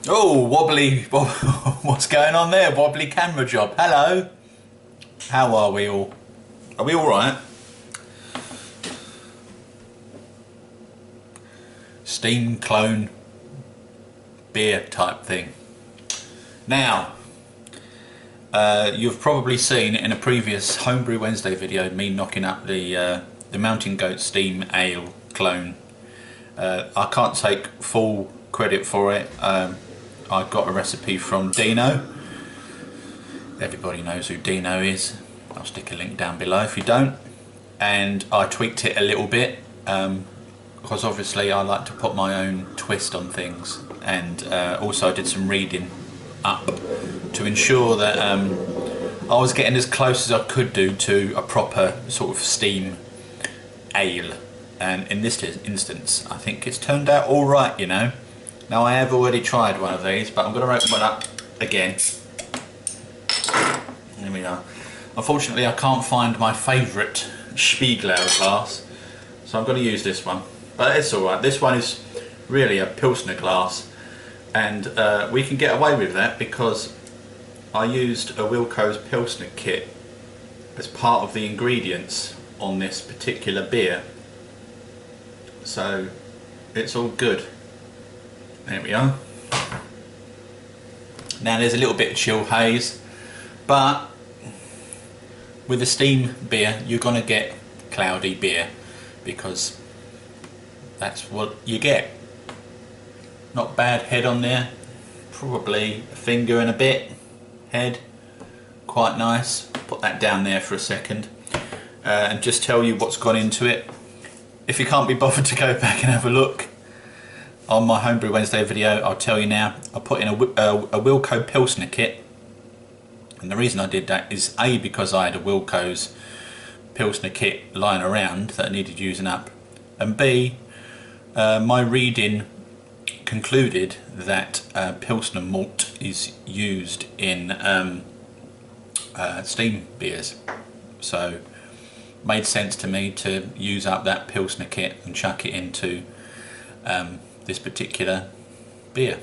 Oh, wobbly, what's going on there? Wobbly camera job. Hello. How are we all? Are we all right? Steam clone beer type thing. Now, you've probably seen in a previous Homebrew Wednesday video me knocking up the Mountain Goat Steam Ale clone. I can't take full credit for it. I got a recipe from Dino. Everybody knows who Dino is. I'll stick a link down below if you don't. And I tweaked it a little bit because obviously I like to put my own twist on things, and also I did some reading up to ensure that I was getting as close as I could do to a proper sort of steam ale. And in this instance, I think it's turned out all right, you know. Now I have already tried one of these, but I'm going to open one up again. Here we are. Unfortunately, I can't find my favourite Spiegelau glass, so I'm going to use this one. But it's all right. This one is really a Pilsner glass, and we can get away with that because I used a Wilko's Pilsner kit as part of the ingredients on this particular beer. So it's all good. There we are. Now there's a little bit of chill haze, but with a steam beer you're gonna get cloudy beer because that's what you get. Not bad head on there, probably a finger and a bit head, quite nice. Put that down there for a second and just tell you what's gone into it. If you can't be bothered to go back and have a look on my Homebrew Wednesday video, I'll tell you now. I put in a Wilko Pilsner kit, and the reason I did that is A, because I had a Wilko's Pilsner kit lying around that I needed using up, and B, my reading concluded that Pilsner malt is used in steam beers, so made sense to me to use up that Pilsner kit and chuck it into this particular beer.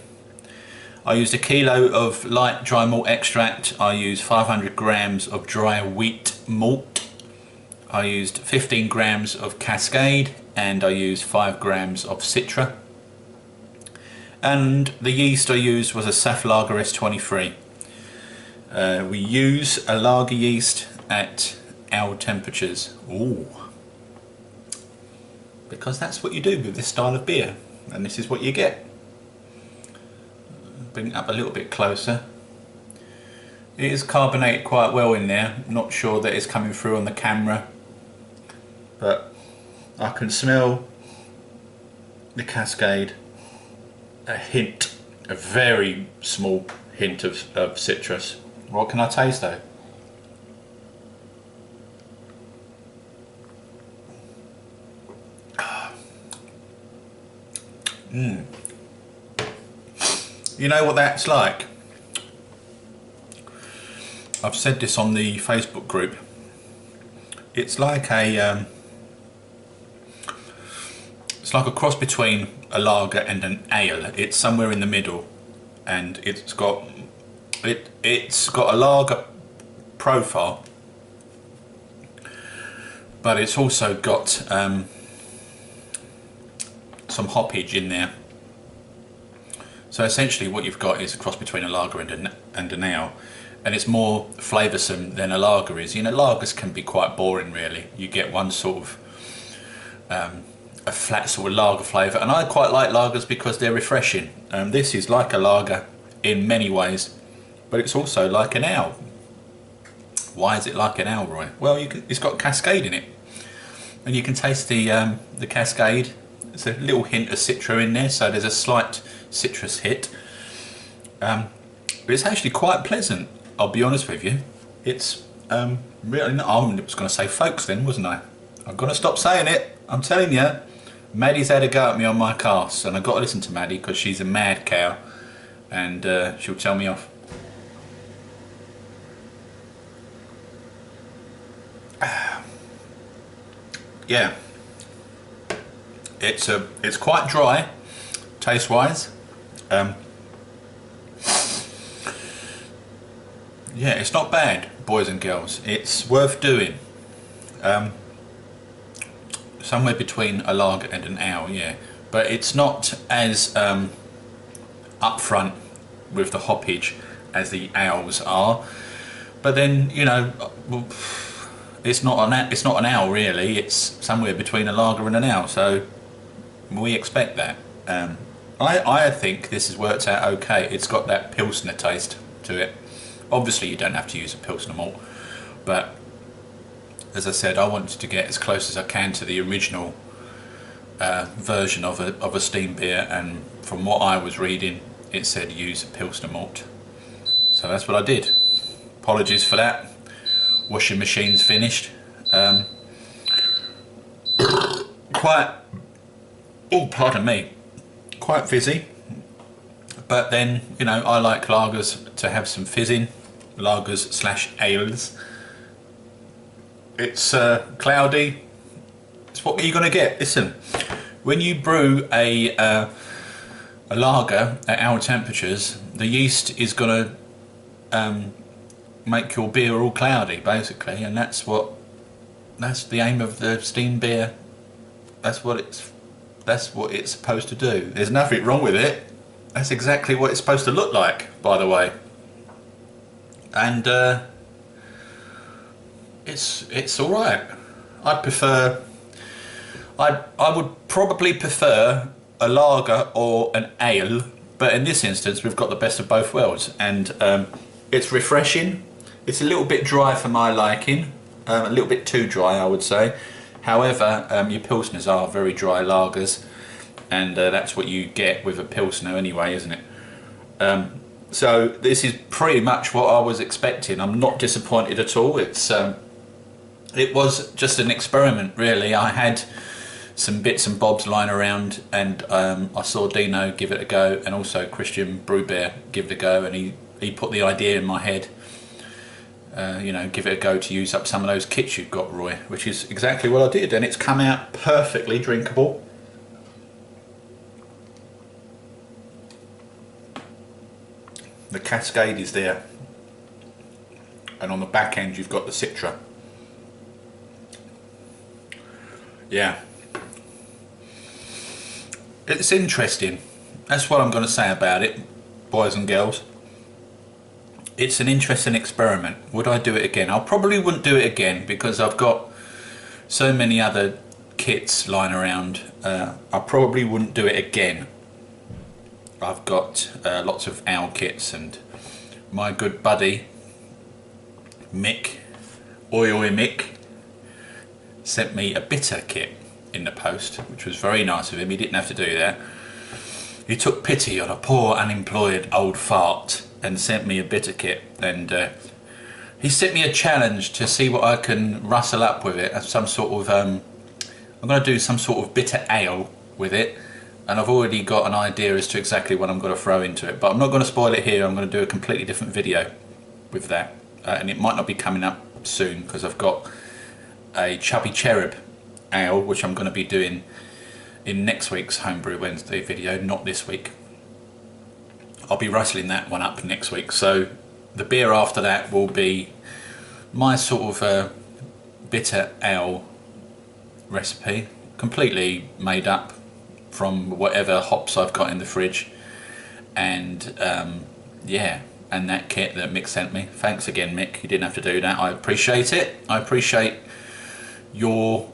I used a kilo of light dry malt extract. I used 500 grams of dry wheat malt. I used 15 grams of Cascade, and I used 5 grams of Citra. And the yeast I used was a Saf Lager S23. We use a lager yeast at our temperatures. Ooh. Because that's what you do with this style of beer, and this is what you get. Bring it up a little bit closer. It is carbonated quite well in there. Not sure that it's coming through on the camera, but I can smell the Cascade, a hint, a very small hint of citrus. What can I taste though? You know what that's like? I've said this on the Facebook group. It's like a cross between a lager and an ale. It's somewhere in the middle, and it's got a lager profile, but it's also got some hoppage in there. So essentially what you've got is a cross between a lager and an ale, and it's more flavoursome than a lager is. You know, lagers can be quite boring really. You get one sort of a flat sort of lager flavour, and I quite like lagers because they're refreshing. This is like a lager in many ways, but it's also like an ale. Why is it like an ale, Roy? Well, it's got Cascade in it, and you can taste the Cascade. There's a little hint of Citra in there, so there's a slight citrus hit. But it's actually quite pleasant, I'll be honest with you. It's really not. I was going to say folks then, wasn't I? I'm going to stop saying it. I'm telling you, Maddie's had a go at me on my cast, and I've got to listen to Maddie because she's a mad cow, and she'll tell me off. Yeah, it's quite dry taste wise. Yeah, it's not bad, boys and girls. It's worth doing. Somewhere between a lager and an ale, yeah. But it's not as upfront with the hoppage as the ales are. But then, you know, well, it's not an ale really. It's somewhere between a lager and an ale. So we expect that. I think this has worked out okay. It's got that Pilsner taste to it. Obviously you don't have to use a Pilsner malt, but as I said, I wanted to get as close as I can to the original version of a steam beer, and from what I was reading it said use a Pilsner malt. So that's what I did. Apologies for that. Washing machine's finished. Quite, oh pardon me, quite fizzy. But then, you know, I like lagers to have some fizzing. Lagers slash ales. It's cloudy. It's what you're going to get. Listen, when you brew a lager at our temperatures, the yeast is going to make your beer all cloudy, basically, and that's the aim of the steam beer. That's what it's supposed to do. There's nothing wrong with it. That's exactly what it's supposed to look like, by the way. And it's all right. I would probably prefer a lager or an ale, but in this instance we've got the best of both worlds, and it's refreshing. It's a little bit dry for my liking, a little bit too dry, I would say. However, your Pilsners are very dry lagers, and that's what you get with a Pilsner anyway, isn't it? So this is pretty much what I was expecting. I'm not disappointed at all. It was just an experiment, really. I had some bits and bobs lying around, and I saw Dino give it a go, and also Christian Brewbeer give it a go, and he put the idea in my head, you know, give it a go to use up some of those kits you've got, Roy, which is exactly what I did, and it's come out perfectly drinkable. The Cascade is there, and on the back end you've got the Citra. Yeah, it's interesting. That's what I'm going to say about it, boys and girls. It's an interesting experiment. Would I do it again? I probably wouldn't do it again, because I've got so many other kits lying around. I probably wouldn't do it again. I've got lots of ale kits, and my good buddy Mick, oi Mick, sent me a bitter kit in the post, which was very nice of him. He didn't have to do that. He took pity on a poor unemployed old fart and sent me a bitter kit, and he sent me a challenge to see what I can rustle up with it. Some sort of I'm going to do some sort of bitter ale with it, and I've already got an idea as to exactly what I'm going to throw into it, but I'm not going to spoil it here. I'm going to do a completely different video with that, and it might not be coming up soon, because I've got a Chubby Cherub ale which I'm going to be doing in next week's Homebrew Wednesday video, not this week. I'll be rustling that one up next week, so the beer after that will be my sort of bitter ale recipe, completely made up from whatever hops I've got in the fridge, and yeah, and that kit that Mick sent me. Thanks again, Mick. You didn't have to do that. I appreciate it. I appreciate your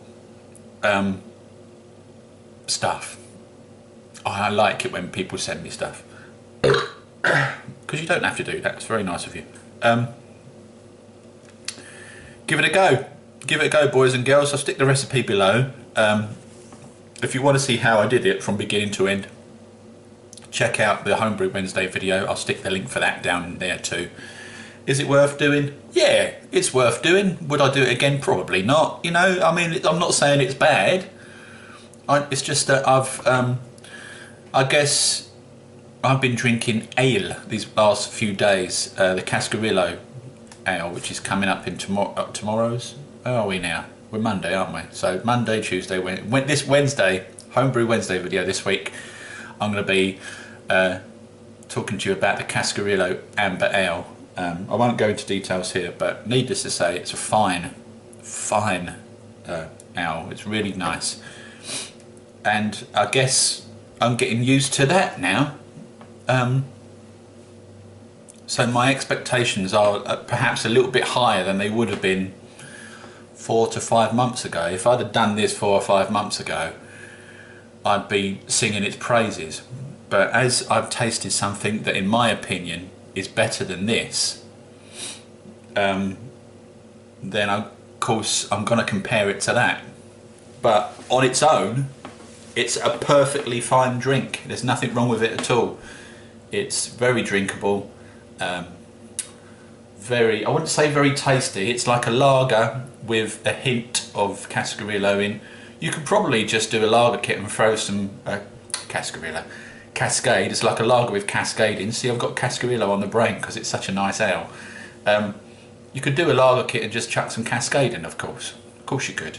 stuff. I like it when people send me stuff, because you don't have to do that. It's very nice of you. Give it a go. Give it a go, boys and girls. I'll stick the recipe below. If you want to see how I did it from beginning to end, check out the Homebrew Wednesday video. I'll stick the link for that down there too. Is it worth doing? Yeah, it's worth doing. Would I do it again? Probably not. You know, I mean, I'm not saying it's bad. It's just that I guess I've been drinking ale these last few days. The Cascarillo ale, which is coming up in tomorrow's. Where are we now? We're Monday, aren't we? So Monday, Tuesday, this Wednesday, Homebrew Wednesday video this week, I'm going to be talking to you about the Cascarillo Amber Ale. I won't go into details here, but needless to say, it's a fine ale. It's really nice, and I guess I'm getting used to that now. So my expectations are perhaps a little bit higher than they would have been 4 to 5 months ago. If I'd have done this 4 or 5 months ago, I'd be singing its praises. But as I've tasted something that in my opinion is better than this, then of course I'm going to compare it to that. But on its own, it's a perfectly fine drink. There's nothing wrong with it at all. It's very drinkable, I wouldn't say very tasty. It's like a lager with a hint of Cascarillo in. You could probably just do a lager kit and throw some Cascade. It's like a lager with Cascade in. See, I've got Cascarillo on the brain because it's such a nice ale. You could do a lager kit and just chuck some Cascade in, of course. Of course you could.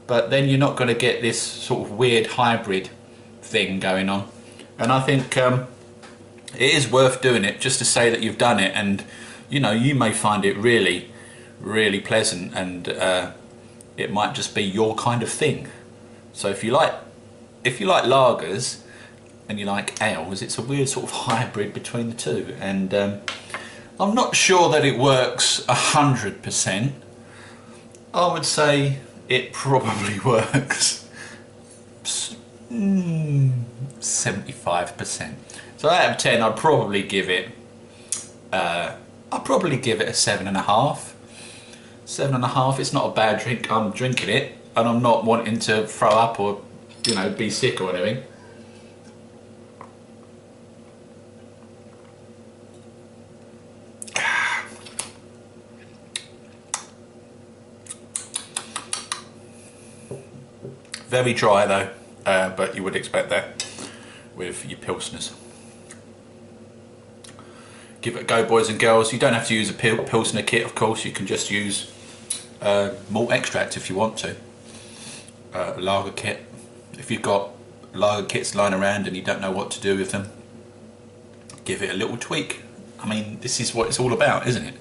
But then you're not going to get this sort of weird hybrid thing going on. And I think it is worth doing it just to say that you've done it, and you know, you may find it really, really pleasant, and it might just be your kind of thing. So if you like lagers and you like ales, it's a weird sort of hybrid between the two, and I'm not sure that it works 100%. I would say it probably works 75%. So out of 10, I'd probably give it a 7.5. 7.5. It's not a bad drink. I'm drinking it, and I'm not wanting to throw up or, you know, be sick or anything. Very dry though, but you would expect that with your Pilsners. Give it a go, boys and girls. You don't have to use a Pilsner kit, of course. You can just use malt extract if you want to. A lager kit. If you've got lager kits lying around and you don't know what to do with them, give it a little tweak. I mean, this is what it's all about, isn't it?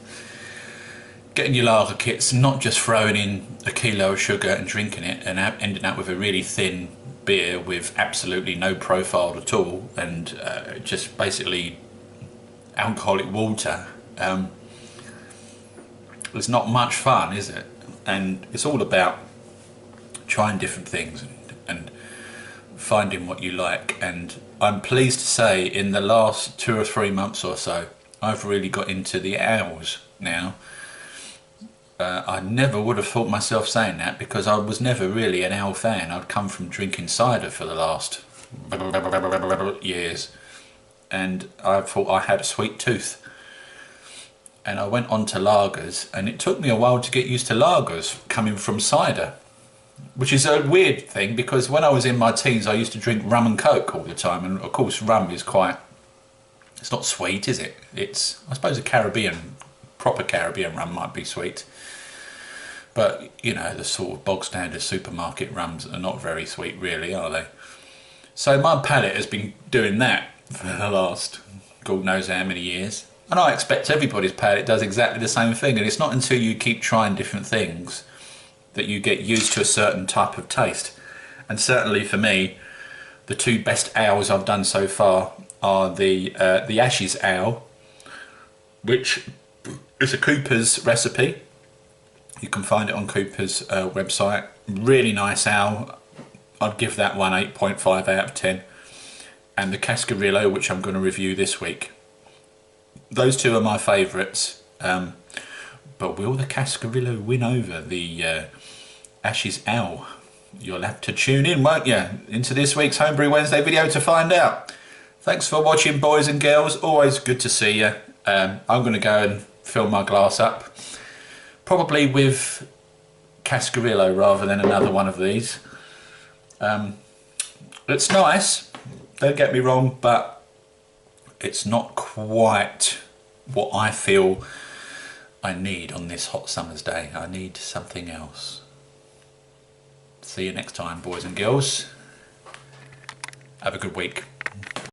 Getting your lager kits, not just throwing in a kilo of sugar and drinking it and ending up with a really thin beer with absolutely no profile at all, and just basically alcoholic water. It's not much fun, is it? And it's all about trying different things and finding what you like. And I'm pleased to say in the last 2 or 3 months or so, I've really got into the ales now. I never would have thought myself saying that, because I was never really an ale fan. I'd come from drinking cider for the last years, and I thought I had a sweet tooth. And I went on to lagers, and it took me a while to get used to lagers coming from cider, which is a weird thing, because when I was in my teens I used to drink rum and coke all the time, and of course rum is it's not sweet, is it? It's, I suppose, proper Caribbean rum might be sweet, but you know, the sort of bog standard supermarket rums are not very sweet really, are they? So my palate has been doing that for the last God knows how many years, and I expect everybody's palate does exactly the same thing. And it's not until you keep trying different things that you get used to a certain type of taste. And certainly for me, the 2 best ales I've done so far are the Ashes ale, which is a Cooper's recipe. You can find it on Cooper's website. Really nice ale. I'd give that one 8.5 out of 10. And the Cascarillo, which I'm going to review this week. Those 2 are my favourites. But will the Cascarillo win over the Ashes ale? You'll have to tune in, won't you, into this week's Homebrew Wednesday video to find out. Thanks for watching, boys and girls. Always good to see you. I'm going to go and fill my glass up, probably with Cascarillo rather than another one of these. It's nice, don't get me wrong, but it's not quite what I feel I need on this hot summer's day. I need something else. See you next time, boys and girls. Have a good week.